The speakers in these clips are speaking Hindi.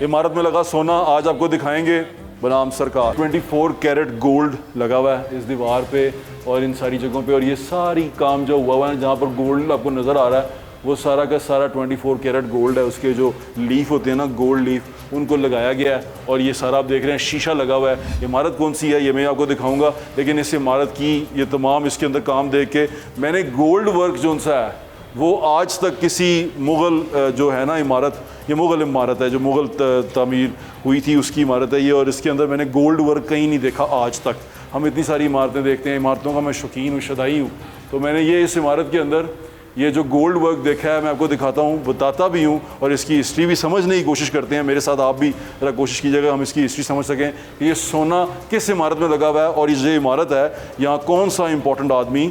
इमारत में लगा सोना आज आपको दिखाएंगे बनाम सरकार। 24 कैरेट गोल्ड लगा हुआ है इस दीवार पे और इन सारी जगहों पे, और ये सारी काम जो हुआ है जहाँ पर गोल्ड आपको नज़र आ रहा है वो सारा का सारा 24 कैरेट गोल्ड है। उसके जो लीफ होते हैं ना, गोल्ड लीफ, उनको लगाया गया है। और ये सारा आप देख रहे हैं शीशा लगा हुआ है। इमारत कौन सी है ये मैं आपको दिखाऊंगा, लेकिन इस इमारत की ये तमाम इसके अंदर काम देख के मैंने गोल्ड वर्क जो सा है वो आज तक किसी मुग़ल जो है ना इमारत, ये मुग़ल इमारत है जो मुग़ल तामीर हुई थी उसकी इमारत है ये, और इसके अंदर मैंने गोल्ड वर्क कहीं नहीं देखा आज तक। हम इतनी सारी इमारतें देखते हैं, इमारतों का मैं शौकीन हूँ, शदाई हूँ, तो मैंने ये इस इमारत के अंदर ये जो गोल्ड वर्क देखा है मैं आपको दिखाता हूँ, बताता भी हूँ, और इसकी हिस्ट्री भी समझने की कोशिश करते हैं। मेरे साथ आप भी ज़रा कोशिश कीजिएगा हम इसकी हिस्ट्री समझ सकें कि ये सोना किस इमारत में लगा हुआ है और ये इमारत है यहाँ कौन सा इंपॉर्टेंट आदमी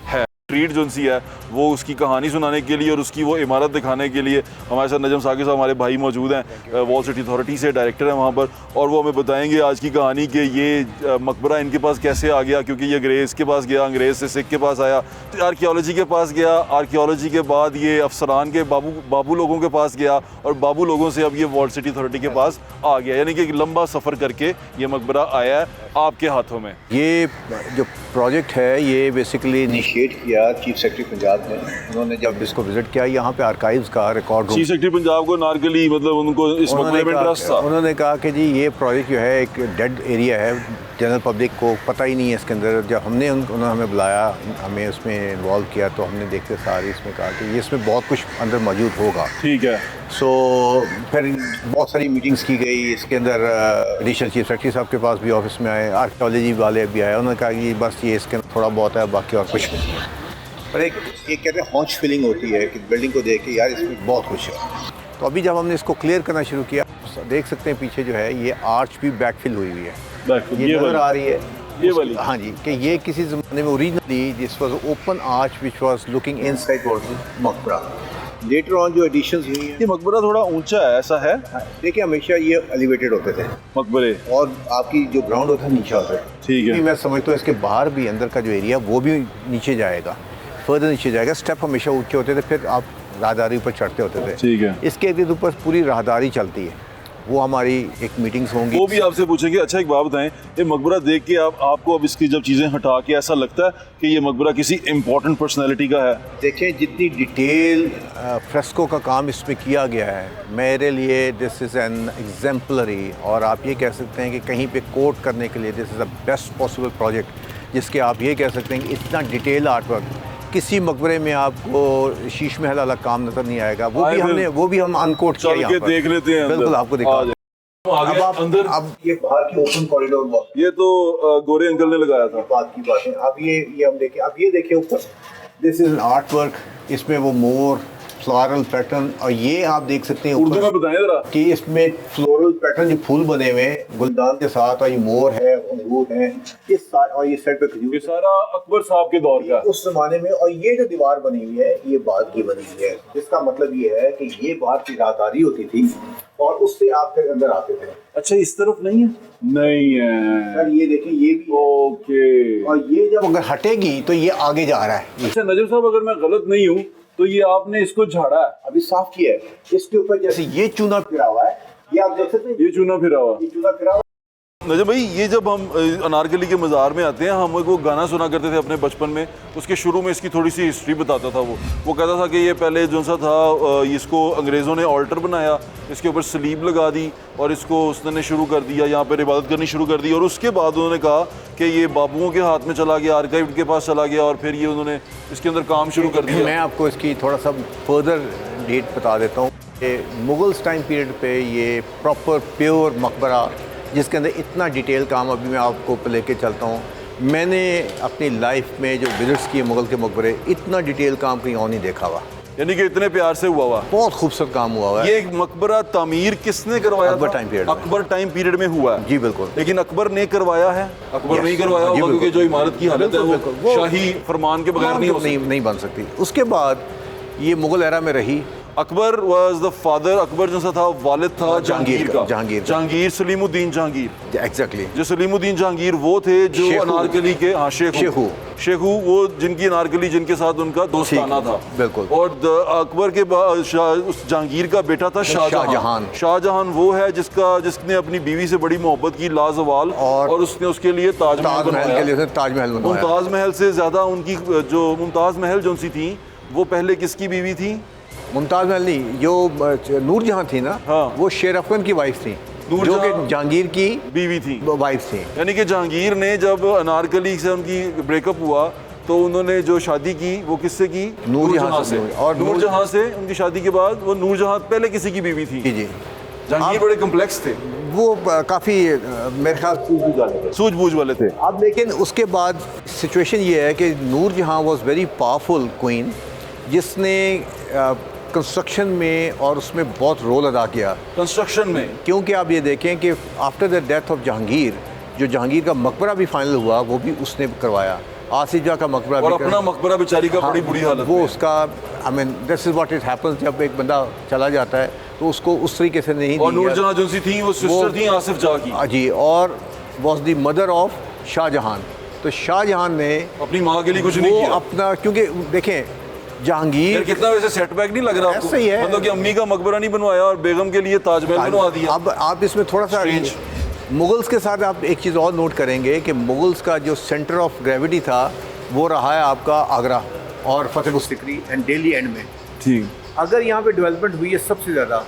है। स्ट्रीट जो सी है वो उसकी कहानी सुनाने के लिए और उसकी वो इमारत दिखाने के लिए हमारे साथ नजम साकिब साहब हमारे भाई मौजूद हैं, वॉल सिटी अथॉरिटी से डायरेक्टर हैं वहाँ पर, और वो हमें बताएंगे आज की कहानी कि ये मकबरा इनके पास कैसे आ गया, क्योंकि ये अंग्रेज़ के पास गया, अंग्रेज़ से सिख के पास आया, आर्कियोलॉजी के पास गया, आर्कियोलॉजी के बाद ये अफसरान के बाबू लोगों के पास गया, और बाबू लोगों से अब ये वॉल सिटी अथॉरिटी के पास आ गया, यानी कि एक लंबा सफ़र करके ये मकबरा आया है आपके हाथों में। ये जो प्रोजेक्ट है ये बेसिकली इनिशिएट किया चीफ सेक्रेटरी पंजाब ने। उन्होंने जब इसको विजिट किया यहाँ पे आर्काइव्स का रिकॉर्ड, चीफ सेक्रेटरी पंजाब को नारकली मतलब उनको इस मकबरे में इंटरेस्ट था। उन्होंने कहा कि जी ये प्रोजेक्ट जो है एक डेड एरिया है, जनरल पब्लिक को पता ही नहीं है इसके अंदर। जब उन्होंने हमें बुलाया, हमें उसमें इन्वॉल्व किया, तो हमने देखते सारी इसमें कहा कि ये इसमें बहुत कुछ अंदर मौजूद होगा। ठीक है। सो फिर बहुत सारी मीटिंग्स की गई इसके अंदर। एडिशनल चीफ सेक्रेटरी साहब के पास भी ऑफिस में आए, आर्कियोलॉजी वाले भी आए, उन्होंने कहा कि बस ये इसके अंदर थोड़ा बहुत है, बाकी और कुछ नहीं है। पर एक कहते हैं हॉन्च फीलिंग होती है कि बिल्डिंग को देख के यार इसमें बहुत कुछ है। तो अभी जब हमने इसको क्लियर करना शुरू किया, देख सकते हैं पीछे जो है ये आर्च भी बैकफिल हुई हुई है, ये नज़र आ रही है ये वाली। हाँ जी, कि ये किसी ज़माने में originally this was open arch which was looking inside मकबरा। लेटर ऑन जो एडिशंस हुई हैं, ये मकबरा थोड़ा ऊंचा है, ऐसा है। देखिए हमेशा ये एलिवेटेड होते थे मकबरे, और आपकी जो ग्राउंड होता है नीचे होता है। ठीक है। मैं समझता हूँ इसके बाहर भी अंदर का जो एरिया वो भी नीचे जाएगा, फर्दर नीचे जाएगा। स्टेप हमेशा ऊंचे होते थे, फिर आप राहदारी ऊपर चढ़ते होते थे। ठीक है। इसके इर्द ऊपर पूरी राहदारी चलती है, वो हमारी एक मीटिंग्स होंगी, वो भी आपसे पूछेंगे। अच्छा एक बात बताएं, ये मकबरा देख के आपको अब इसकी जब चीज़ें हटा के ऐसा लगता है कि ये मकबरा किसी इम्पोर्टेंट पर्सनैलिटी का है? देखें जितनी डिटेल फ्रेस्को का काम इसमें किया गया है, मेरे लिए दिस इज़ एन एग्जाम्पलरी, और आप ये कह सकते हैं कि कहीं पे कोट करने के लिए this is the best possible project, जिसके आप ये कह सकते हैं कि इतना डिटेल आर्ट वर्क किसी मकबरे में आपको शीश महल वाला काम नजर नहीं आएगा। वो भी हम अनकोट किया यहाँ पर। देख लेते हैं, बिल्कुल आपको दिखा। अब आप अंदर, अब ये बाहर की ओपन कॉरिडोर, ये तो गोरे अंकल ने लगाया था, बात की बात है। अब ये हम देखें, अब ये देखें ऊपर, दिस इज आर्ट वर्क, इसमें वो मोर फ्लोरल पैटर्न, और ये आप देख सकते हैं उर्दू में बताएं जरा कि इसमें फ्लोरल पैटर्न जो फूल बने हुए गुलदान के साथ, और ये मोर है, अंगूर है, और ये सेट पे खजूर, ये सारा अकबर साहब के दौर का उस जमाने में। और ये जो दीवार बनी हुई है ये बाग की बनी हुई है, जिसका मतलब ये है कि ये बाहर की राहदारी होती थी और उससे आप फिर अंदर आते थे। अच्छा इस तरफ नहीं है? नहीं है सर, ये देखिए ये भी ओके। और ये जब अगर हटेगी तो ये आगे जा रहा है। अच्छा नजम साहब, अगर मैं गलत नहीं हूँ तो ये आपने इसको झाड़ा है, अभी साफ किया है। इसके ऊपर जैसे ये चूना फिरा हुआ है, ये आप देख सकते हैं, ये चूना फिरा हुआ, ये चूना फिरा हुआ। नजम भाई, ये जब हम अनारकली के मज़ार में आते हैं, हम वो गाना सुना करते थे अपने बचपन में, उसके शुरू में इसकी थोड़ी सी हिस्ट्री बताता था। वो कहता था कि ये पहले जो सा था इसको अंग्रेज़ों ने ऑल्टर बनाया, इसके ऊपर सलीब लगा दी और इसको उसने शुरू कर दिया, यहाँ पर इबादत करनी शुरू कर दी, और उसके बाद उन्होंने कहा कि ये बाबुओं के हाथ में चला गया, आर्काइव के पास चला गया, और फिर ये उन्होंने इसके अंदर काम शुरू कर दिया। मैं आपको इसकी थोड़ा सा फर्दर डेट बता देता हूँ। मुगल्स टाइम पीरियड पे ये प्रॉपर प्योर मकबरा, जिसके अंदर इतना डिटेल काम अभी मैं आपको लेके चलता हूँ। मैंने अपनी लाइफ में जो विजिट्स किए मुगल के मकबरे, इतना डिटेल काम कहीं और नहीं देखा हुआ, यानी कि इतने प्यार से हुआ हुआ, बहुत खूबसूरत काम हुआ हुआ है। ये मकबरा तामीर किसने करवाया? Akbar time period, Akbar time period में हुआ है। जी बिल्कुल। लेकिन अकबर ने करवाया है? अकबर नहीं करवाया होगा, क्योंकि जो इमारत की हालत है वो शाही फरमान के बगैर नहीं बन सकती। उसके बाद ये मुगल एरा में रही, Akbar was the father, Akbar जो सा था वालिद था जहांगीर का, जहांगीर सलीमुद्दीन जहांगीर, एग्जैक्टली जो सलीमुद्दीन जहांगीर वो थे जो शेखू। अनारकली के, हाँ शेखू वो जिनकी अनारकली जिनके साथ उनका दोस्ताना था, बिल्कुल। और अकबर के बाद उस जहांगीर का बेटा था शाहजहां। शाहजहां वो है जिसने अपनी बीवी से बड़ी मोहब्बत की, लाजवाल, और उसने उसके लिए ताजमहल बनवाया। ताजमहल मुमताज महल से ज्यादा उनकी जो मुमताज महल जो सी थी वो पहले किसकी बीवी थी? मुमताज महल नहीं, जो नूरजहां थी ना, हाँ। वो शेर अफगन की वाइफ थी, जो कि जहांगीर की बीवी थी, वाइफ थी। यानी कि जहांगीर ने जब अनारकली से उनकी ब्रेकअप हुआ तो उन्होंने जो शादी की वो किससे की? नूरजहां से। और नूरजहां से उनकी शादी के बाद वो नूरजहां पहले किसी की बीवी थी? जी। जहांगीर बड़े कम्प्लेक्स थे, वो काफ़ी मेरे ख्याल सूझबूझ वाले थे। अब लेकिन उसके बाद सिचुएशन ये है कि Noorjahan was very powerful queen, जिसने कंस्ट्रक्शन में और उसमें बहुत रोल अदा किया कंस्ट्रक्शन में। क्योंकि आप ये देखें कि after the death of Jahangir, जो जहांगीर का मकबरा भी फाइनल हुआ वो भी उसने करवाया, आसिफ जहाँ का मकबरा और भी अपना मकबरा बेचारी का बड़ी बुरी हालत वो में। उसका I mean this is what it happens, जब एक बंदा चला जाता है तो उसको उस तरीके से नहीं और नूरजहां जो सी थी वो सिस्टर थी आसिफ जहाँ की। जी, और was the mother of Shahjahan. तो शाहजहां ने अपनी माँ के लिए कुछ नहीं वो किया अपना, क्योंकि देखें जहांगीर कितना वैसे सेटबैक नहीं लग रहा आपको? ऐसा ही है, मतलब कि अम्मी का मकबरा नहीं बनवाया और बेगम के लिए ताजमहल बनवा दिया। अब आप इसमें थोड़ा सा मुगल्स के साथ आप एक चीज़ और नोट करेंगे कि मुगल्स का जो सेंटर ऑफ ग्रेविटी था वो रहा है आपका आगरा और फतेहपुर सिकरी एंड दिल्ली एंड में। ठीक, अगर यहाँ पे डेवलपमेंट हुई है सबसे ज़्यादा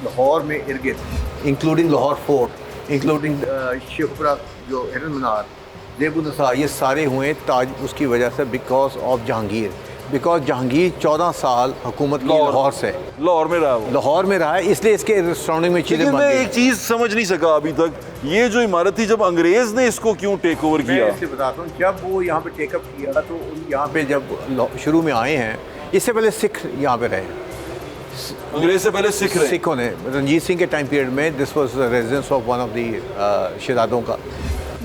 लाहौर में इर्द गिर्द, including Lahore fort, including Sheikhpura जो हिरन मीनार, ज़ेबुन निसार, ये सारे हुए ताज उसकी वजह से because of Jahangir. Because Jahangir 14 साल हुकूमत की लाहौर से, लाहौर में रहा वो, लाहौर में रहा है, इसलिए इसके सराउंडिंग में चीज़ें लेकिन बन मैं गई। एक चीज़ समझ नहीं सका अभी तक, ये जो इमारत थी जब अंग्रेज़ ने इसको क्यों टेक ओवर किया? मैं इसलिए बताता हूँ, जब वो यहाँ पे टेकअप किया तो यहाँ पे जब शुरू में आए हैं, इससे पहले सिख यहाँ पे रहे, अंग्रेज से पहले सिख रहे। सिखों ने रंजीत सिंह के टाइम पीरियड में this was residence of one of the शहजादों का।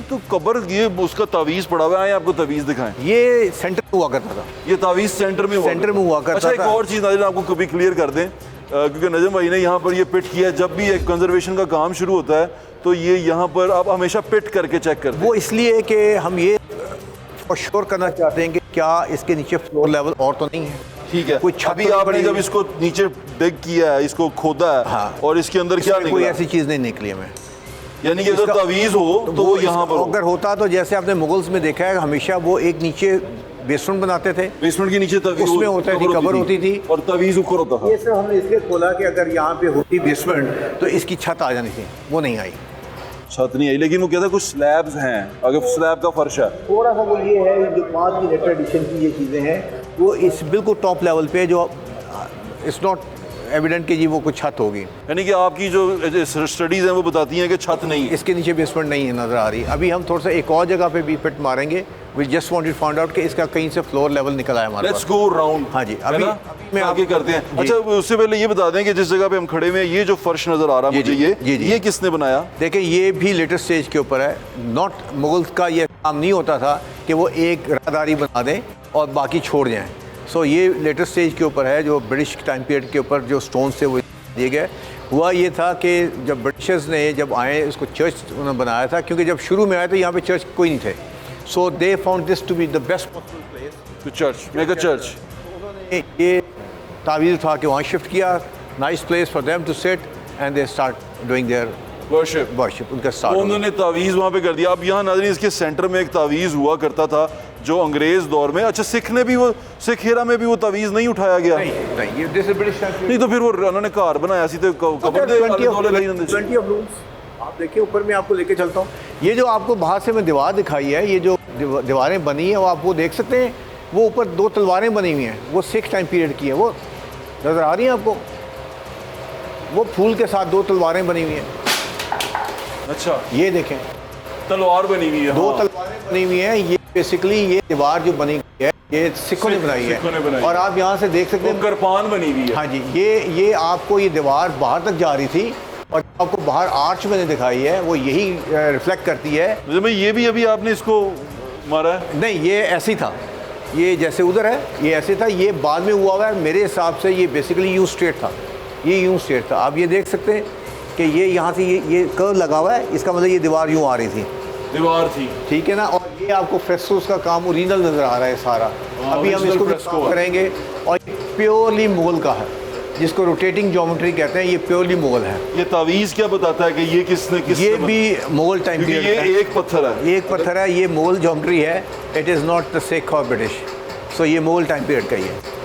तो कब्र ये उसका तावीज़ पड़ा हुआ है, आप आपको तावीज़ दिखाएं। ये सेंटर में हुआ करता था, ये तावीज़ सेंटर में हुआ करता था। अच्छा, एक और चीज़ नाज़रीन आपको कभी क्लियर कर दें, क्योंकि नजम भाई ने यहाँ पर ये पिट किया है, जब भी एक कंजर्वेशन का काम शुरू होता है तो ये यहाँ पर आप हमेशा पिट करके चेक करते हैं। वो इसलिए कि हम ये श्योर करना चाहते हैं कि क्या इसके नीचे फ्लोर लेवल और तो नहीं है। ठीक है, कोई अभी आपने जब इसको नीचे डिग किया है, इसको खोदा है, हाँ, और इसके अंदर क्या निकला? कोई ऐसी चीज़ नहीं निकली हमें, यानी कि अगर तावीज़ हो तो वो यहाँ पर अगर होता तो जैसे आपने मुगल्स में देखा है हमेशा वो एक नीचे बेसमेंट बनाते थे, बेसमेंट के नीचे उसमें होता थी कब्र होती थी और तावीज़ ऊपर होता था। ये सब हमने इसलिए खोला कि अगर यहाँ पे होती बेसमेंट तो इसकी छत आ जानी थी, वो नहीं आई, छत नहीं आई, लेकिन वो कहता है कुछ स्लैब्स हैं, अगर स्लैब का फर्श है थोड़ा सा वो ये है जो बाद की लेटर एडिशन की ये चीज़ें हैं वो इस बिल्कुल टॉप लेवल पे जो इट्स नॉट एविडेंट कि जी वो कुछ छत होगी। यानी कि आपकी जो स्टडीज़ हैं वो बताती हैं कि छत नहीं है, इसके नीचे बेसमेंट नहीं है नज़र आ रही। अभी हम थोड़ा सा एक और जगह पे भी पिट मारेंगे, we just wanted find out कि इसका कहीं से फ्लोर लेवल निकल आया हमारे लेट्स गो राउंड। हाँ जी, अभी मैं आगे करते हैं। अच्छा, उससे पहले ये बता दें कि जिस जगह पे हम खड़े हुए हैं, ये जो फर्श नज़र आ रहा है मुझे, ये किसने बनाया? देखिए ये भी लेटेस्ट स्टेज के ऊपर है, नॉट मुगल्स का ये काम नहीं होता था कि वो एक राहदारी बना दें और बाकी छोड़ जाएँ। सो ये लेटेस्ट स्टेज के ऊपर है, जो ब्रिटिश टाइम पीरियड के ऊपर जो स्टोन से वो दिए गए। हुआ ये था कि जब ब्रिटिशर्स ने जब आए इसको चर्च उन्होंने बनाया था, क्योंकि जब शुरू में आए तो यहाँ पे चर्च कोई नहीं थे, so they found this to be the best possible place to church, make a church. ये तावीज़ उठा के वहाँ शिफ्ट किया, nice place for them to sit and they start doing their worship उनका स्टार्ट। उन्होंने तावीज़ वहाँ पे कर दिया। अब यहाँ नाज़रीन इसके सेंटर में एक तावीज़ हुआ करता था जो अंग्रेज़ दौर में, अच्छा सिख ने भी वो, सिख हेरा में भी वो तावीज़ नहीं उठाया गया? नहीं, ये दिस इज ब्रिटिश टाइम। नहीं तो फिर वो उन्होंने घर बनाया सी तो कब्र दे वाले दौले लाई जंदे। 20 ऑफ रूम्स आप देखिए, ऊपर में आपको लेके चलता हूँ। ये जो आपको बाहर से मैं दीवार दिखाई है, ये जो दीवारें बनी है वो आप वो देख सकते हैं, वो ऊपर 2 तलवारें बनी हुई हैं, वो सिख टाइम पीरियड की है, वो नज़र आ रही हैं आपको, वो फूल के साथ 2 तलवारें बनी हुई हैं। अच्छा, ये देखें तलवार बनी हुई है, 2 तलवारें बनी हुई हैं। ये बेसिकली ये दीवार जो बनी हुई है ये सिखों ने बनाई है, और आप यहाँ से देख सकते हैं करपान बनी हुई है। हाँ जी, ये आपको ये दीवार बाहर तक जा रही थी, और आपको बाहर आर्च मैंने दिखाई है वो यही रिफ्लेक्ट करती है। भाई ये भी अभी आपने इसको मारा है? नहीं, ये ऐसे ही था, ये जैसे उधर है ये ऐसे था, ये बाद में हुआ है। मेरे हिसाब से ये बेसिकली यूं स्ट्रेट था, ये यूं स्ट्रेट था। आप ये देख सकते हैं कि ये यहाँ से ये कर्व लगा हुआ है, इसका मतलब ये दीवार यूँ आ रही थी, दीवार थी, ठीक है ना। और ये आपको फ्रेस्कोस का काम ओरिजिनल नज़र आ रहा है सारा। अभी हम इसको फ्रेस्को करेंगे और प्योरली मुगल का है, जिसको रोटेटिंग ज्योमेट्री कहते हैं, ये प्योरली मुगल है। ये तावीज़ क्या बताता है कि ये किसने ये भी मुगल टाइम पीरियड ये है। एक पत्थर है, ये एक पत्थर है, ये मुगल ज्योमेट्री है। It is not the Sikh और ब्रिटिश, सो ये मुगल टाइम पीरियड का ही है।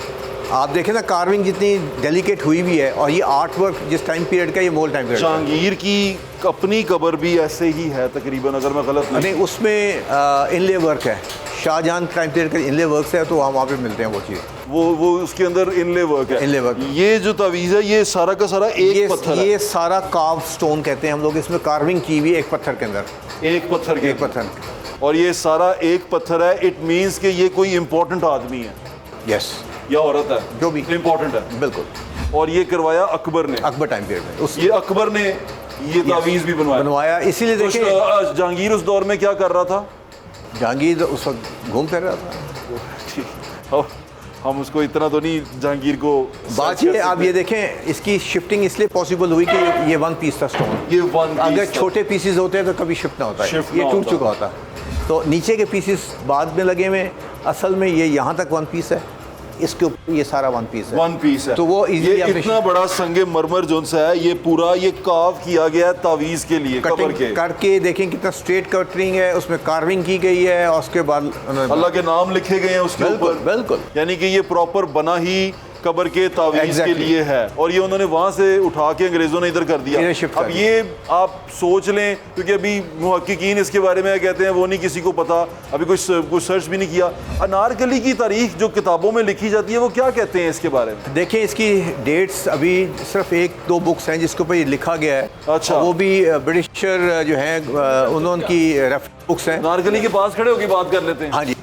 आप देखें ना कार्विंग जितनी डेलिकेट हुई भी है, और ये आर्ट वर्क जिस टाइम पीरियड का, ये मुगल टाइम पीरियड। जहांगीर की अपनी कब्र भी ऐसे ही है तकरीबन, अगर मैं गलत नहीं, उसमें इनले वर्क है, शाहजहां टाइम पीरियड का इनले वर्क है, तो हम वहाँ पे मिलते हैं वो चीज़। वो उसके अंदर इनले वर्क है। इनले वर्क। ये जो तावीज़ है ये सारा का सारा एक पत्थर है। ये सारा कार्व स्टोन कहते हैं हम लोग, इसमें कार्विंग की हुई एक पत्थर के अंदर, एक पत्थर के एक पत्थर। और ये सारा एक पत्थर है। इट मीन्स कि ये कोई इंपॉर्टेंट आदमी है यस, या औरत है, जो भी इंपॉर्टेंट है, बिल्कुल। और ये करवाया अकबर ने, अकबर टाइम पीरियड में उस ये अकबर ने ये तावीज़ भी बनवाया। इसीलिए तो देखिए जहांगीर उस दौर में क्या कर रहा था? जहांगीर उस वक्त घूम फिर रहा था। ठीक, हम उसको इतना तो नहीं जहांगीर को बात ये, आप ये देखें इसकी शिफ्टिंग इसलिए पॉसिबल हुई कि ये वन पीस था स्टोन। ये वन अगर छोटे पीसेस होते हैं तो कभी शिफ्ट ना होता है, ये टूट चुका होता। तो नीचे के पीसेस बाद में लगे हुए, असल में ये यहाँ तक वन पीस है, इसके ऊपर ये सारा वन पीस है। वन पीस है, तो वो ये इतना बड़ा संगे मरमर जोन सा है, ये पूरा ये काव किया गया है तावीज़ के लिए, कब्र के करके देखें कितना स्ट्रेट कटरिंग है, उसमें कार्विंग की गई है, और उसके बाद अल्लाह के नाम लिखे गए हैं उसके ऊपर। बिल्कुल, यानी कि ये प्रॉपर बना ही कब्र के तावीज़ के लिए है, और ये उन्होंने वहाँ से उठा के अंग्रेज़ों ने इधर कर दिया। अब ये आप सोच लें, क्योंकि अभी मुहक्किकीन इसके बारे में कहते हैं वो नहीं किसी को पता, अभी कुछ सर्च भी नहीं किया। अनारकली की तारीख जो किताबों में लिखी जाती है वो क्या कहते हैं इसके बारे में? देखिए इसकी डेट्स अभी सिर्फ 1-2 बुक्स हैं जिसके ऊपर ये लिखा गया है। अच्छा, वो भी ब्रिटिशर जो हैं उन्होंने की रेफरेंस बुक्स हैं। अनारकली के पास खड़े होकर बात कर लेते हैं। हाँ जी,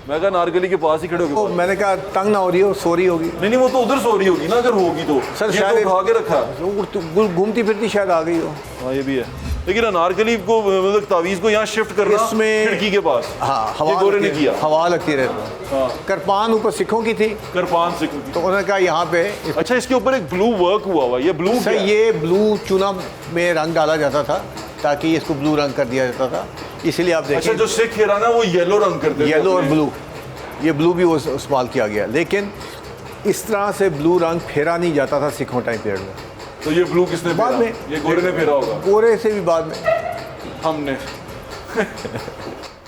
मैं कहा नारकली के पास ही खड़े होगी। तो मैंने कहा तंग ना हो रही हो, सो रही होगी। नहीं वो तो उधर सो रही होगी ना, अगर होगी तो सर ये शायद तो उठा के रखा तो घूमती फिरती शायद आ गई हो। हाँ ये भी है, लेकिन अनारकली को मतलब तावीज़ को यहाँ शिफ्ट करना इसमें खिड़की के पास, हाँ, ये गोरे ने किया, हवा लगती रहती। हाँ, करपान ऊपर सिखों की थी, करपान से। तो उन्होंने कहा यहाँ पे अच्छा, इसके ऊपर एक ब्लू वर्क हुआ हुआ, ये ब्लू सर ये ब्लू चूना में रंग डाला जाता था ताकि इसको ब्लू रंग कर दिया जाता था, इसीलिए आप देखें। अच्छा, जो सिख हेरा ना वो येलो रंग करते थे, येलो और ब्लू, ये ब्लू भी इस्तेमाल किया गया, लेकिन इस तरह से ब्लू रंग फेरा नहीं जाता था सिखों टाइम पीरियड में। तो ये ब्लू किसने बाद में ये गोरे ने फेरा होगा, गोरे से भी बाद में हमने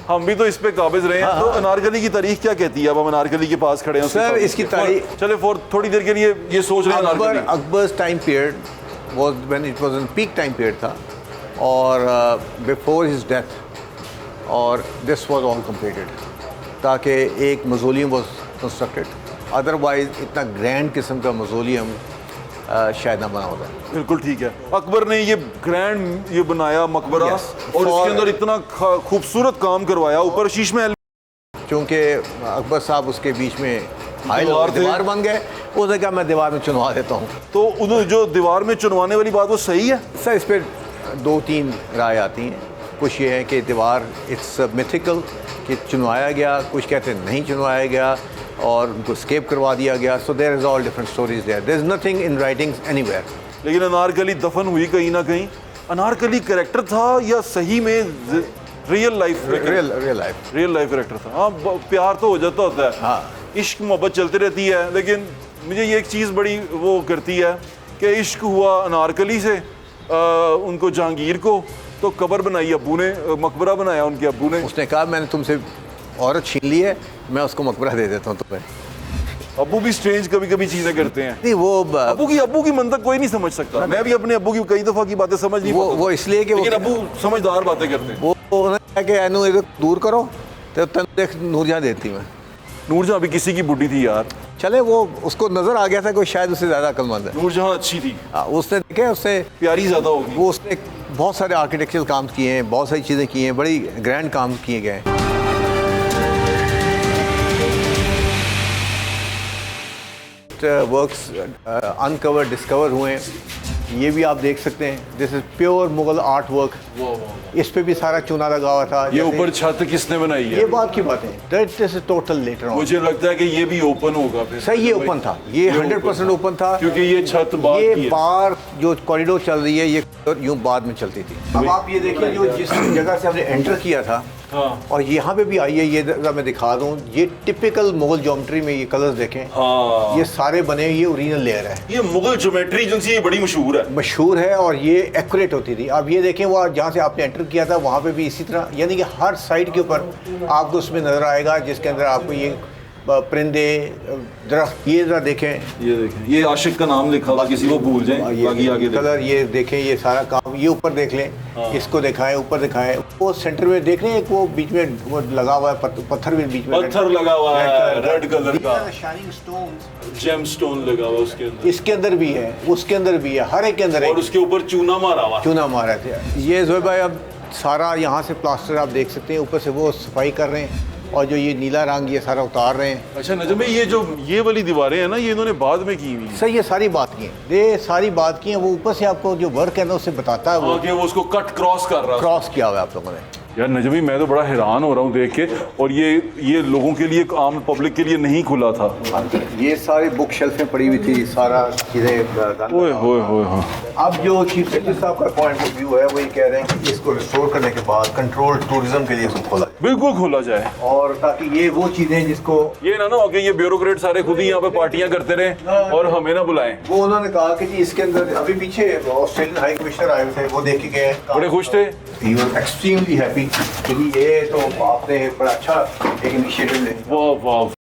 हम भी तो इस पे काबिज रहे हैं। तो अनारकली की तारीख क्या कहती है? अब हम अनारकली के पास खड़े हैं सर, इसकी तारीख चले फॉर थोड़ी देर के लिए ये सोच रहे हैं Akbar time period was when it was in peak time period था, और बिफोर हिज डेथ, और दिस वाज ऑल कंप्लीटेड, ताकि एक मौज़ोलियम वाज कंस्ट्रक्टेड। अदरवाइज इतना ग्रैंड किस्म का मौज़ोलियम शायद ना बना होता। बिल्कुल ठीक है, अकबर ने ये ग्रैंड ये बनाया मकबरा, और इसके अंदर इतना खूबसूरत काम करवाया, ऊपर शीश महल, क्योंकि अकबर साहब उसके बीच में दीवार बन गए, उसने कहा मैं दीवार में चुनवा देता हूँ। तो उन्होंने जो दीवार में चुनवाने वाली बात वो सही है? सर इस पर 2-3 राय आती हैं। कुछ ये है कि दीवार इट्स मिथिकल कि चुनवाया गया, कुछ कहते हैं नहीं चुनवाया गया और उनको स्केप करवा दिया गया। So there is all different stories there, there is nothing in writings anywhere. लेकिन अनारकली दफन हुई कहीं ना कहीं। अनारकली कैरेक्टर था या सही में रियल लाइफ कैरेक्टर था? हाँ, प्यार तो हो जाता होता है, हाँ, इश्क मोहब्बत चलती रहती है, लेकिन मुझे ये एक चीज़ बड़ी वो करती है कि इश्क हुआ अनारकली से, उनको जहांगीर को तो कब्र बनाई अब्बू ने, मकबरा बनाया उनके अब्बू ने। उसने कहा मैंने तुमसे औरत छीन ली है, मैं उसको मकबरा दे देता हूँ तुम्हें। अब्बू भी स्ट्रेंज कभी कभी चीज़ें करते हैं। नहीं, वो अब्बू की मंतक कोई नहीं समझ सकता। मैं भी अपने अब्बू की कई दफ़ा की बातें समझ नहीं पाता, वो इसलिए कि लेकिन अब्बू समझदार बातें करते हैं। वो उन्होंने कहा कि एनू इधर दूर करो तो तन देख नूरजहां देती मैं। नूरजहां भी किसी की बुढ़ी थी यार, चले वो उसको नज़र आ गया था कोई शायद उससे ज़्यादा अक्लमंद है। नूरजहां अच्छी थी, उसने देखे उससे प्यारी ज़्यादा होगी। वो उसने बहुत सारे आर्किटेक्चरल काम किए हैं, बहुत सारी चीज़ें की हैं, बड़ी ग्रैंड काम किए गए हैं। वर्क्स अनकवर डिस्कवर हुए हैं ये भी आप देख सकते हैं, this is pure Mughal art work. इस पे भी सारा चूना लगा हुआ था। ये ऊपर छत किसने बनाई है? ये बात की बात है, that is total later on. मुझे लगता है कि ये भी ओपन होगा फिर। सही, ये ओपन था, ये 100% ओपन था, क्योंकि ये छत बाद की ये है। बार जो कॉरिडोर चल रही है ये यूं बाद में चलती थी। अब आप ये देखिए, जो जिस जगह से हमने एंटर किया था, हाँ। और यहाँ पे भी आइए, ये जरा मैं दिखा दूँ, ये टिपिकल मुगल ज्योमेट्री में ये कलर्स देखें। हाँ। ये सारे बने, ये ओरिजिनल लेयर है, ये मुगल ज्योमेट्री जिनसी ये बड़ी मशहूर है। मशहूर है, और ये एक्यूरेट होती थी। अब ये देखें, वो जहाँ से आपने एंटर किया था वहाँ पे भी इसी तरह, यानी कि हर साइड के ऊपर आपको उसमें नज़र आएगा, जिसके अंदर आपको ये परिंदे, दरख्त, ये जरा देखें, ये देखें, ये आशिक का नाम लिखा हुआ, किसी को भूल जाए बाकी आगे कलर ये देखें, ये सारा काम, ये ऊपर देख लें। हाँ। इसको दिखाएं, ऊपर दिखाएं, वो सेंटर में देख लें, एक वो बीच में वो लगा हुआ है, पत्थर भी बीच में, पत्थर लगा हुआ है रेड कलर का, शाइनिंग स्टोन, जेम स्टोन लगा हुआ उसके अंदर, इसके अंदर भी है, उसके अंदर भी है, हर एक के अंदर है। और उसके ऊपर चूना मारा हुआ। चूना मारा थे। ये जोए भाई, अब सारा यहाँ से प्लास्टर आप देख सकते हैं, ऊपर से वो सफाई कर रहे हैं, और जो ये नीला रंग ये सारा उतार रहे हैं। अच्छा नजम भाई, ये जो ये वाली दीवारें हैं ना, ये इन्होंने बाद में की हुई है। सर, ये सारी बात की है, ये सारी बात की है, वो ऊपर से आपको जो वर्क है ना उससे बताता है, वो आगे वो उसको कट क्रॉस कर रहा है। क्रॉस किया हुआ है आप लोगों ने। यार नजमी, मैं तो बड़ा हैरान हो रहा हूँ देख के, और ये लोगों के लिए, आम पब्लिक के लिए नहीं खुला था। ये सारी बुक शेल्फें पड़ी हुई थी, सारा चीज़ें। ओए होए होए होए। अब जो चीफ सेक्रेटरी साहब का पॉइंट ऑफ व्यू है, वो ये कह रहे हैं कि इसको रिस्टोर करने के बाद कंट्रोल टूरिज्म के लिए इसको खोला जाए, बिल्कुल खोला जाए, और ताकि ये वो चीज़ें जिसको ये ना हो कि ये ब्यूरोक्रेट सारे खुद ही यहाँ पे पार्टियां करते रहे और हमें ना बुलाएं। वो उन्होंने कहा कि जी इसके अंदर अभी पीछे ऑस्ट्रेलियन हाई कमिश्नर आए थे, वो देख के गए, बड़े खुश थे। ही वाज एक्सट्रीमली हैप्पी कि ये तो आपने बड़ा अच्छा एक इनिशिएटिव लिया। वाह वाह,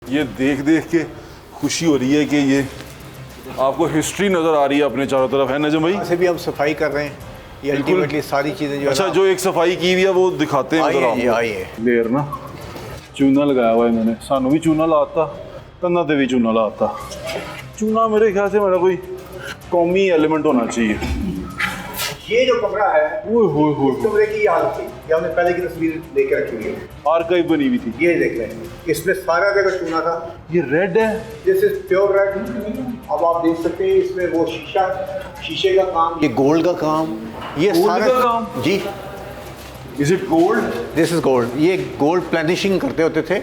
ये देख देख के खुशी हो रही है कि ये आपको हिस्ट्री नजर आ रही है अपने चारों तरफ, है नजम भाई? यहाँ से भी हम सफाई कर रहे हैं, ये अल्टीमेटली सारी चीज़ें जो अच्छा, जो एक सफाई की हुई है वो दिखाते हैं आइए आइए। लेयर ना चूना लगाया हुआ है इन्होंने, सानू भी चूना लाता, कन्ना ते भी चूना लाता। चूना मेरे ख्याल से मेरा कोई कौमी एलिमेंट होना चाहिए। ये जो कमरा है, ओए होए होए, इस कमरे की हालत थी, ये हमने पहले की तस्वीर लेके रखी हुई है, आर्काइव बनी हुई थी। ये देख लें, इसमें सारा जगह चूना था, ये रेड है, दिस इज प्योर रेड। अब आप देख सकते हैं इसमें वो शीशे का काम, ये गोल्ड का काम, ये गोल्ड सारा का काम? जी, is it gold? This is gold. ये गोल्ड प्लेनिशिंग करते होते थे,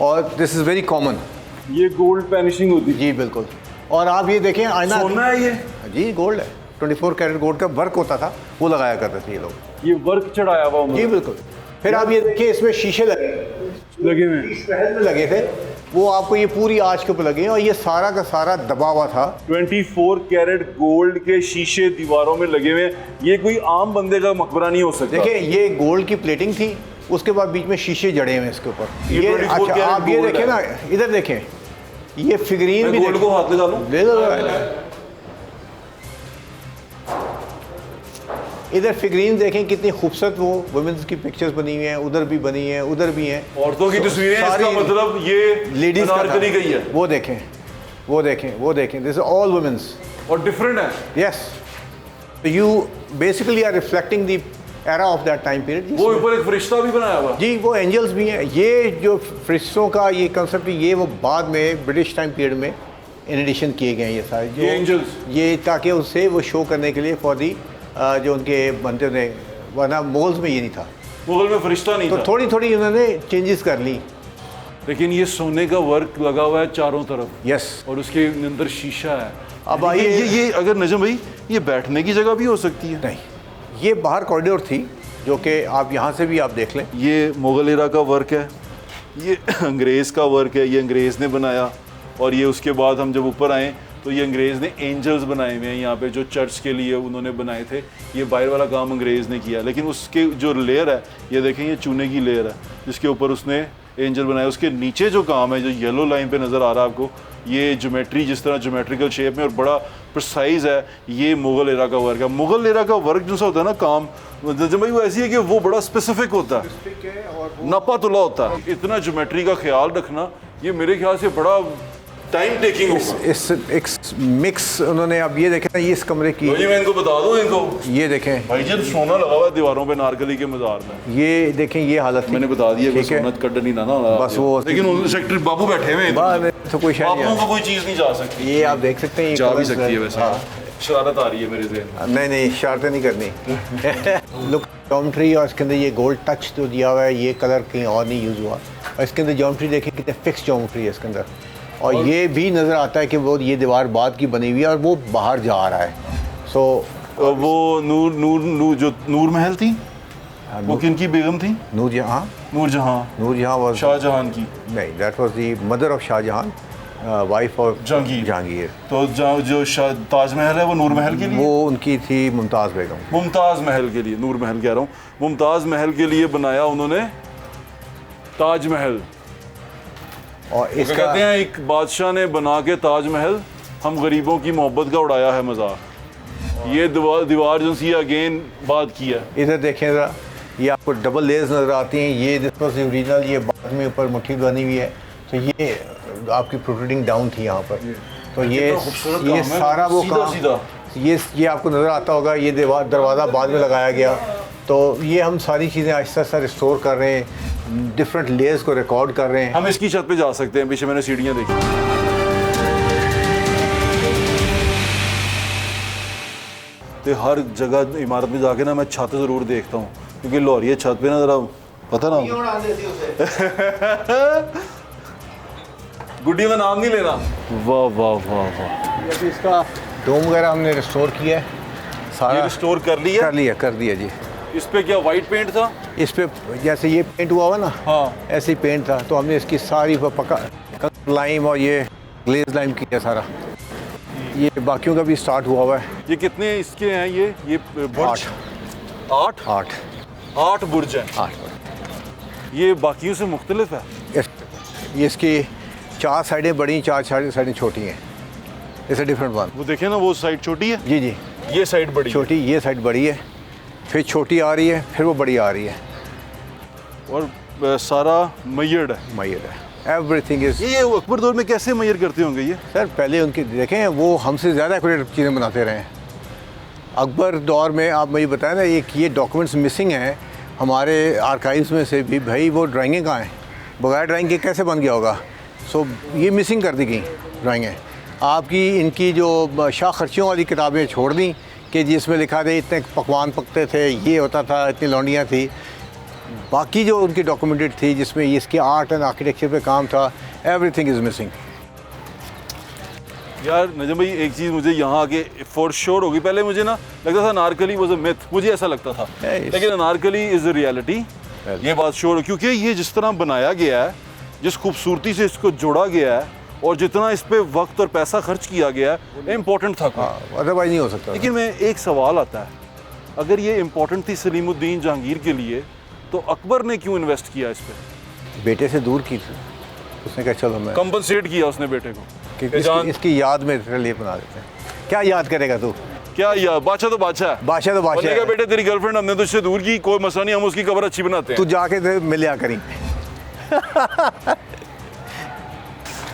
और दिस इज वेरी कॉमन। ये गोल्ड पैनिशिंग होती जी बिल्कुल। और आप ये देखें, आईना सोना है ये? जी गोल्ड है, 24 कैरेट गोल्ड का वर्क होता था, वो लगाया करते थे ये लोग। ये वर्क चढ़ाया हुआ जी बिल्कुल। फिर आप ये देखिए, इसमें शीशे लगे हुए इस महल में लगे थे, वो आपको ये पूरी आँच के ऊपर लगे हैं, और ये सारा का सारा दबा हुआ था। 24 कैरेट गोल्ड के शीशे दीवारों में लगे हुए। ये कोई आम बंदे का मकबरा नहीं हो सकता। देखिए, ये गोल्ड की प्लेटिंग थी, उसके बाद बीच में शीशे जड़े हुए इसके ऊपर। ये 24 अच्छा, कैरेट आप ये गोल्ड देखें है। ना, इधर देखें, ये फिगरीन भी गोल्ड देखें। को हाथ लगा लूं? ले लो, इधर फिगरीन देखें कितनी खूबसूरत, वो वुमेन्स की पिक्चर्स बनी हुई हैं, उधर भी बनी हैं, उधर भी हैं, औरतों की तस्वीरें, सारी इसका मतलब ये लेडीज अनारकली गई है। वो देखें, वो देखें, वो देखें, दिस ऑल वुमेन्स। और डिफरेंट है। Yes, you basically are reflecting the era of that time period. वो ऊपर एक फरिश्ता भी बनाया हुआ। जी, वो एंजल्स भी हैं। ये जो फरिश्तों का ये कंसेप्ट, ये वो बाद में ब्रिटिश टाइम पीरियड में इन एडिशन किए गए हैं ये सारे, जो ये एंजल्स, ये ताकि उससे वो शो करने के लिए फॉर दी जो उनके बनते थे, वरना मुगल्स में ये नहीं था, मुगल में फरिश्ता नहीं तो था। थोड़ी थोड़ी उन्होंने चेंजेस कर ली। लेकिन ये सोने का वर्क लगा हुआ है चारों तरफ, यस। और उसके अंदर शीशा है। अब आइए, ये अगर नजम भाई, ये बैठने की जगह भी हो सकती है? नहीं, ये बाहर कॉरिडोर थी, जो कि आप यहाँ से भी आप देख लें। ये मुगल एरा का वर्क है, ये अंग्रेज़ का वर्क है, ये अंग्रेज़ ने बनाया। और ये उसके बाद हम जब ऊपर आए तो ये अंग्रेज़ ने एंजल्स बनाए हुए हैं यहाँ पे, जो चर्च के लिए उन्होंने बनाए थे। ये बाहर वाला काम अंग्रेज़ ने किया, लेकिन उसके जो लेयर है, ये देखें, ये चूने की लेयर है जिसके ऊपर उसने एंजल बनाया। उसके नीचे जो काम है, जो येलो लाइन पे नज़र आ रहा है आपको, ये ज्योमेट्री, जिस तरह ज्योमेट्रिकल शेप में और बड़ा प्रिसाइज है, ये मुगल एरा का वर्क है। मुगल एरा का वर्क जो सा होता है ना, काम जब भाई वो ऐसी है कि वो बड़ा स्पेसिफिक होता है, नपा तुला होता है। इतना ज्योमेट्री का ख्याल रखना, ये मेरे ख्याल से बड़ा टाइम टेकिंग होगा। इस एक मिक्स उन्होंने, अब ये देखें ना, ये इस कमरे की, मैं इनको बता दूं, इनको ये देखें भाई जी, सोना लगा हुआ है दीवारों पे नारकली के मजार में। ये देखें, ये हालत थी। मैंने बता दिया, ठीक है, सोना कड्ड नहीं ना ना, बस वो, लेकिन उन सेक्रेटरी बाबू बैठे हुए हैं, बाहर तो कोई शायद बाबू को कोई चीज़ नहीं जा सकती। ये आप देख सकते हैं, ये जा भी colours सकती है वैसे। हाँ, शरारत आ रही है मेरे ज़हन में। नहीं शरारतें नहीं करनी। लुक ज्योमेट्री और इसके अंदर ये गोल्ड टच जो दिया हुआ है, ये कलर कहीं और नहीं यूज़ हुआ। और इसके अंदर ज्योमेट्री देखें कितने फिक्स ज्योमेट्री है इसके अंदर। और ये भी नज़र आता है कि वो ये दीवार बाद की बनी हुई है और वो बाहर जा रहा है। सो वो नूर जो नूर महल थी, वो किनकी बेगम थी? नूरजहाँ वो शाहजहां की। नहीं, that was the mother of Shahjahan, wife of Jahangir. तो जो ताजमहल है वो नूर महल के लिए, वो उनकी थी मुमताज़ बेगम। मुमताज़ महल के लिए, नूर महल कह रहा हूँ, मुमताज़ महल के लिए बनाया उन्होंने ताजमहल। और इसका कहते हैं एक बादशाह ने बना के ताजमहल हम गरीबों की मोहब्बत का उड़ाया है मजाक। ये दीवार जो सी अगेन बात की है। इधर देखें ज़रा, ये आपको डबल लेयर्स नज़र आती हैं। ये दिस वाज ओरिजिनल, ये बाद में ऊपर मुट्ठी बनी हुई है। तो ये आपकी प्रोट्रूडिंग डाउन थी यहाँ पर। तो ये सारा वो काम ये आपको नज़र आता होगा। ये दरवाज़ा बाद में लगाया गया। तो ये हम सारी चीज़ें आहिस्ता आहिस्ता रिस्टोर कर रहे हैं, डिफरेंट लेयर्स को रिकॉर्ड कर रहे हैं। हम इसकी छत पे जा सकते हैं, पीछे मैंने सीढ़ियाँ देखी। तो हर जगह इमारत में जाके ना मैं छत ज़रूर देखता हूँ, क्योंकि लाहौरिया छत पे ना ज़रा पता ना गुड्डी का नाम नहीं लेना। वाह वाह वाह वाह। इसका डोम वगैरह हमने रिस्टोर किया है, सारा रिस्टोर कर दिया जी। इस पे क्या वाइट पेंट था? इस पे जैसे ये पेंट हुआ ना, हाँ, ऐसे ही पेंट था। तो हमने इसकी सारी पका लाइम और ये ग्लेज लाइम किया सारा। ये बाकियों का भी स्टार्ट हुआ है। ये कितने इसके हैं? ये बुर्ज 8 बुर्ज हैं। 8 ये बाकियों से मुख्तलिफ है। ये इसकी 4 साइडें बड़ी, 4 साइडें छोटी हैं। It's a different one. वो देखें ना, वो साइड छोटी है। जी ये साइड बड़ी छोटी, ये साइड बड़ी है, फिर छोटी आ रही है, फिर वो बड़ी आ रही है। और सारा मैयर्ड है। Everything is. ये अकबर दौर में कैसे मैयर करते होंगे ये? सर पहले उनके देखें, वो हमसे ज़्यादा एक्यूरेट चीज़ें बनाते रहे हैं। अकबर दौर में आप मुझे बताएं ना, एक ये डॉक्यूमेंट्स मिसिंग हैं हमारे आर्काइव्स में से भी। भाई वो ड्राइंगें कहाँ हैं? बगैर ड्राइंग के कैसे बन गया होगा? सो ये मिसिंग कर दी गई ड्राइंगें। आपकी इनकी जो शाह खर्चियों वाली किताबें छोड़ दी कि जिसमें लिखा था इतने पकवान पकते थे, ये होता था, इतनी लौंडियाँ थी। बाकी जो उनकी डॉक्यूमेंटेड थी जिसमें इसके आर्ट एंड आर्किटेक्चर पे काम था, एवरीथिंग इज़ मिसिंग। यार नजम भाई, एक चीज़ मुझे यहाँ आके फॉर श्योर होगी। पहले मुझे ना लगता था अनारकली वाज अ मिथ, मुझे ऐसा लगता था, लेकिन अनारकली इज़ अ रियलिटी। ये बात श्योर है, क्योंकि ये जिस तरह बनाया गया है, जिस खूबसूरती से इसको जोड़ा गया है, और जितना इस पे वक्त और पैसा खर्च किया गया है, इम्पोर्टेंट था। अदरवाइज नहीं हो सकता। लेकिन मैं एक सवाल आता है, अगर ये इम्पोर्टेंट थी सलीमुद्दीन जहांगीर के लिए, तो अकबर ने क्यों इन्वेस्ट किया इस पे? बेटे से दूर की थी, उसने कहा चलो मैं कंपनसेट किया उसने बेटे को कि इसकी याद में तेरे लिए बना देते हैं। क्या याद करेगा तू? क्या यार, बादशाह तो बादशाह है। बेटे तेरी गर्लफ्रेंड हमने तुझसे दूर की, कोई मसला नहीं, हम उसकी कब्र अच्छी बनाते हैं, तू जाके मिल या करी।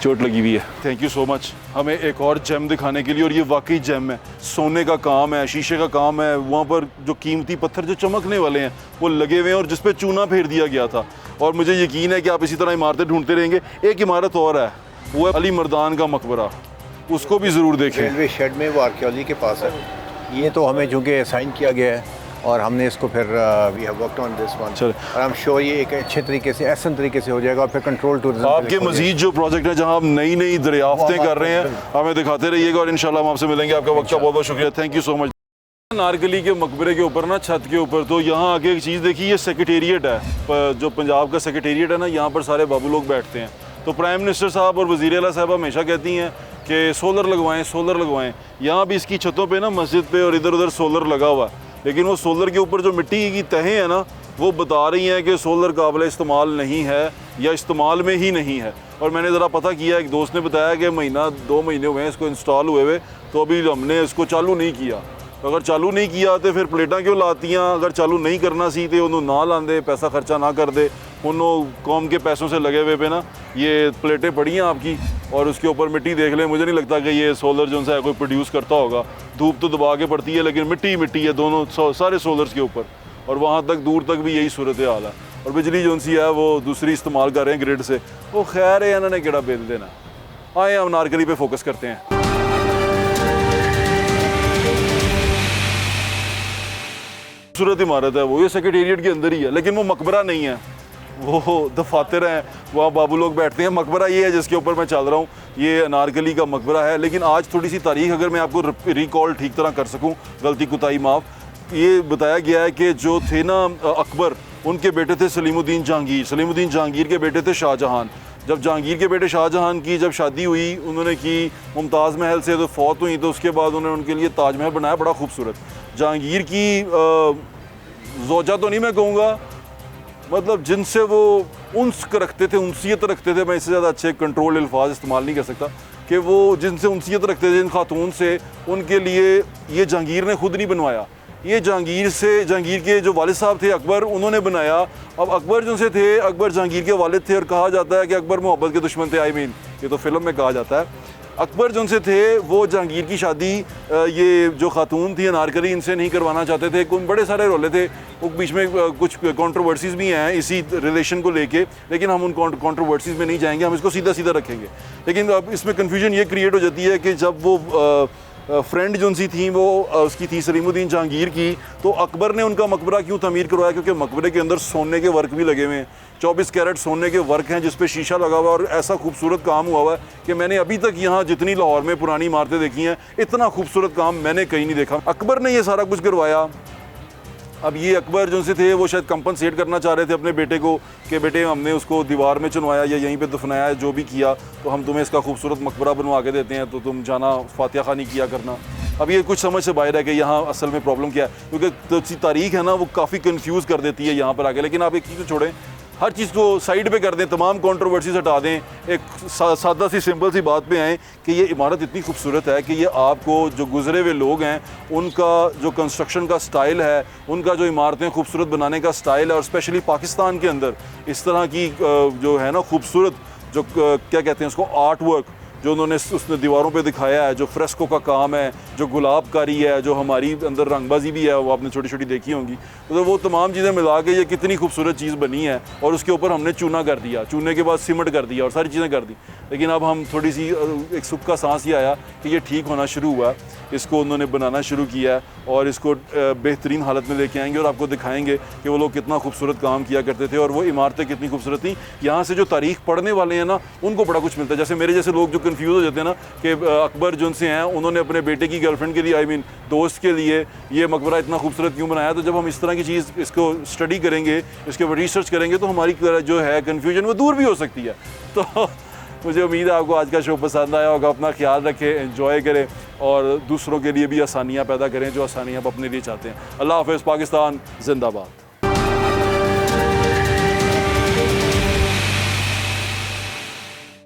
चोट लगी हुई है। थैंक यू सो मच हमें एक और जेम दिखाने के लिए। और ये वाकई जेम है, सोने का काम है, शीशे का काम है। वहाँ पर जो कीमती पत्थर जो चमकने वाले हैं वो लगे हुए हैं, और जिस पे चूना फेर दिया गया था। और मुझे यकीन है कि आप इसी तरह इमारतें ढूंढते रहेंगे। एक इमारत और है, वो है अली मर्दान का मकबरा, उसको भी ज़रूर देखें। रेलवे शेड में, वो आर्कियोलॉजी के पास है। ये तो हमें चूँकि असाइन किया गया है और हमने इसको फिर we have worked on this one, और आई एम श्योर ये एक अच्छे तरीके से, एहसन तरीके से हो जाएगा। और फिर कंट्रोल टूरिज्म आपके मजीद जो प्रोजेक्ट है, जहाँ हम नई नई दरियाफ्तें कर रहे हैं, हमें दिखाते रहिएगा, और इंशाल्लाह हम आपसे मिलेंगे। आपका वक्त का बहुत बहुत शुक्रिया, thank you so much. Narkali के मकबरे के ऊपर ना, छत के ऊपर, तो यहाँ आके एक चीज़ देखिए, ये सेक्रेटेरिएट है, जो पंजाब का सेक्रेटेरिएट है ना, यहाँ पर सारे बाबू लोग बैठते हैं। तो प्राइम मिनिस्टर साहब और वज़ीर आला साहब हमेशा कहती हैं कि सोलर लगवाएं। यहाँ भी इसकी छतों पे ना, मस्जिद पे और इधर उधर सोलर लगा हुआ है, लेकिन वो सोलर के ऊपर जो मिट्टी की तहें हैं ना, वो बता रही हैं कि सोलर काबिल इस्तेमाल नहीं है, या इस्तेमाल में ही नहीं है। और मैंने ज़रा पता किया, एक दोस्त ने बताया कि 1-2 महीने हुए हैं इसको इंस्टॉल हुए, तो अभी हमने इसको चालू नहीं किया। तो अगर चालू नहीं किया तो फिर प्लेटा क्यों लातियाँ? अगर चालू नहीं करना सी तो उन्होंने ना लाते, पैसा खर्चा ना कर दे। उन्होंने कौम के पैसों से लगे हुए पे ना ये प्लेटें पड़ी हैं आपकी, और उसके ऊपर मिट्टी देख लें। मुझे नहीं लगता कि ये सोलर जो है कोई प्रोड्यूस करता होगा। धूप तो दबा के पड़ती है, लेकिन मिट्टी है दोनों सारे सोलर्स के ऊपर, और वहाँ तक दूर तक भी यही सूरत हाल है। और बिजली जो सी है वो दूसरी इस्तेमाल कर रहे हैं ग्रिड से। वो खैर है, इन्होंने केड़ा बिल देना। आए हम नारकली पे फोकस करते हैं। खूबसूरत इमारत है वो, ये सेक्रेटेरिएट के अंदर ही है, लेकिन वो मकबरा नहीं है, वो दफातर हैं, वहाँ बाबू लोग बैठते हैं। मकबरा ये है जिसके ऊपर मैं चल रहा हूँ, ये अनारकली का मकबरा है। लेकिन आज थोड़ी सी तारीख अगर मैं आपको रिकॉल ठीक तरह कर सकूँ, गलती कुताही माफ़, ये बताया गया है कि जो थे ना अकबर, उनके बेटे थे सलीमुद्दीन जहांगीर, सलीमुद्दीन जहांगीर के बेटे थे शाहजहां। जब जहांगीर के बेटे शाहजहां की जब शादी हुई उन्होंने की मुमताज़ महल से, तो फौत हुई, तो उसके बाद उन्होंने उनके लिए ताजमहल बनाया, बड़ा खूबसूरत। जहांगीर की ज़ौजा तो नहीं मैं कहूँगा, मतलब जिनसे वो उन्स रखते थे, उनसियत रखते थे, मैं इससे ज़्यादा अच्छे कंट्रोल अल्फाज इस्तेमाल नहीं कर सकता, कि वो जिनसे उनसियत रखते थे जिन खातून से, उनके लिए ये जहांगीर ने खुद नहीं बनवाया, ये जहांगीर के जो वालिद साहब थे अकबर, उन्होंने बनाया। अब अकबर जिनसे थे, अकबर जहांगीर के वालिद थे, और कहा जाता है कि अकबर मोहब्बत के दुश्मन थे। ये तो फिल्म में कहा जाता है। अकबर जिनसे थे वो जहांगीर की शादी ये जो खातून थी अनारकली, इनसे नहीं करवाना चाहते थे। कुछ बड़े सारे रोले थे, वो बीच में कुछ कंट्रोवर्सीज भी हैं इसी रिलेशन को लेके, लेकिन हम उन कंट्रोवर्सीज में नहीं जाएंगे, हम इसको सीधा सीधा रखेंगे। लेकिन अब इसमें कन्फ्यूजन ये क्रिएट हो जाती है कि जब वो फ्रेंड जो उनसी थी वो उसकी थी सलीमुद्दीन जहांगीर की, तो अकबर ने उनका मकबरा क्यों तमीर करवाया? क्योंकि मकबरे के अंदर सोने के वर्क भी लगे हुए हैं, 24 कैरेट सोने के वर्क हैं जिस पे शीशा लगा हुआ है, और ऐसा खूबसूरत काम हुआ हुआ है कि मैंने अभी तक यहाँ जितनी लाहौर में पुरानी इमारतें देखी हैं, इतना खूबसूरत काम मैंने कहीं नहीं देखा। अकबर ने ये सारा कुछ करवाया। अब ये अकबर जो से थे वो शायद कंपनसेट करना चाह रहे थे अपने बेटे को, कि बेटे हमने उसको दीवार में चुनवाया या यहीं पे दफनाया, जो भी किया, तो हम तुम्हें इसका खूबसूरत मकबरा बनवा के देते हैं, तो तुम जाना फातिहा खानी किया करना। अब ये कुछ समझ से बाहर है कि यहाँ असल में प्रॉब्लम क्या है, क्योंकि जो तारीख है ना वो काफ़ी कन्फ्यूज़ कर देती है यहाँ पर आके। लेकिन आप एक चीज़ छोड़ें, हर चीज़ को साइड पे कर दें, तमाम कंट्रोवर्सीज हटा दें, एक सादा सी सिंपल सी बात पे आएँ कि ये इमारत इतनी खूबसूरत है कि ये आपको जो गुजरे हुए लोग हैं उनका जो कंस्ट्रक्शन का स्टाइल है, उनका जो इमारतें खूबसूरत बनाने का स्टाइल है, और स्पेशली पाकिस्तान के अंदर इस तरह की जो है ना खूबसूरत जो क्या कहते हैं उसको आर्ट वर्क जो उन्होंने उसने दीवारों पे दिखाया है, जो फ्रेस्को का काम है, जो गुलाबकारी है, जो हमारी अंदर रंगबाजी भी है, वो आपने छोटी छोटी देखी होंगी, तो वो तमाम चीज़ें मिला के ये कितनी खूबसूरत चीज़ बनी है। और उसके ऊपर हमने चूना कर दिया, चूने के बाद सीमेंट कर दिया और सारी चीज़ें कर दी। लेकिन अब हम थोड़ी सी एक सुख का सांस ही आया कि ये ठीक होना शुरू हुआ, इसको उन्होंने बनाना शुरू किया है और इसको बेहतरीन हालत में लेके आएंगे और आपको दिखाएंगे कि वो लोग कितना खूबसूरत काम किया करते थे और वो इमारतें कितनी खूबसूरत थी। यहाँ से जो तारीख पढ़ने वाले हैं ना, उनको बड़ा कुछ मिलता है। जैसे मेरे जैसे लोग जो कन्फ्यूज़ हो जाते हैं ना कि अकबर जो उनसे हैं, उन्होंने अपने बेटे की गर्लफ्रेंड के लिए दोस्त के लिए ये मकबरा इतना खूबसूरत क्यों बनाया, तो जब हम इस तरह की चीज़ इसको स्टडी करेंगे, इसके ऊपर रिसर्च करेंगे, तो हमारी जो है कन्फ्यूजन वो दूर भी हो सकती है। तो मुझे उम्मीद है आपको आज का शो पसंद आया होगा। अपना ख्याल रखें, एंजॉय करें और दूसरों के लिए भी आसानियाँ पैदा करें जो आसानियाँ आप अपने लिए चाहते हैं। अल्लाह हाफ़िज़। पाकिस्तान जिंदाबाद।